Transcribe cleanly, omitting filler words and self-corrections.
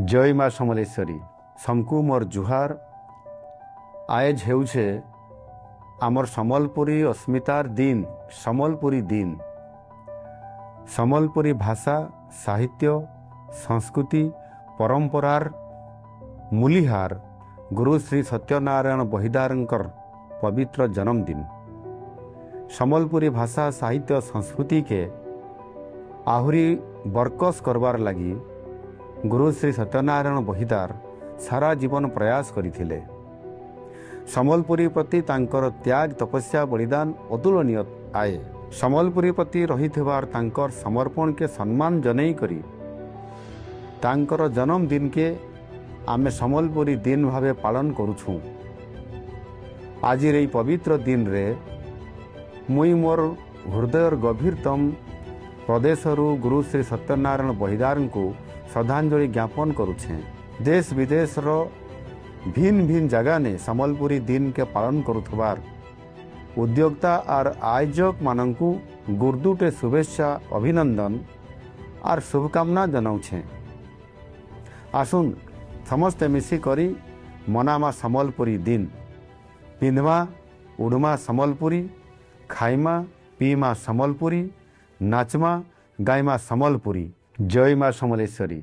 जय माँ समलेश्वरी समकु मोर जुहार। आयज हेउछे आमर समलपुरी अस्मितार दिन समलपुरी दिन। समलपुरी भाषा साहित्य संस्कृति परंपरार मूलिहार गुरु श्री सत्यनारायण बहिदारंकर पवित्र जन्मदिन। समलपुरी भाषा साहित्य संस्कृति के आहुरी बरकस करबार लगी गुरु श्री सत्यनारायण बहिदार सारा जीवन प्रयास करथिले। समलपुरी प्रति तांकर त्याग तपस्या बलिदान अतुलनीय आए। समलपुरी प्रति रहिथिबार तांकर समर्पण के सम्मान जनै करी तांकर जन्मदिन के आमे समलपुरी दिन भावे पालन करुछुं। आज रे पवित्र दिन रे मुई मोर हृदयर गभीरतम प्रदेशरु गुरु श्री सत्यनारायण बहिदार को श्रद्धांजलि ज्ञापन करुछे। देश विदेश रो भिन्न भिन्न जगह ने समलपुरी दिन के पालन करुथबार उद्योक्ता और आयोजक मानंकु गुर्दुटे शुभेच्छा अभिनंदन और शुभकामना जनाऊछे। आसुन समस्ते मिसी करी मनामा समलपुरी दिन। पिंधमा उड़मा समलपुरी, खाइमा पीमा समलपुरी, नाचमा गाइमा समलपुरी। जय माँ समलेश्वरी।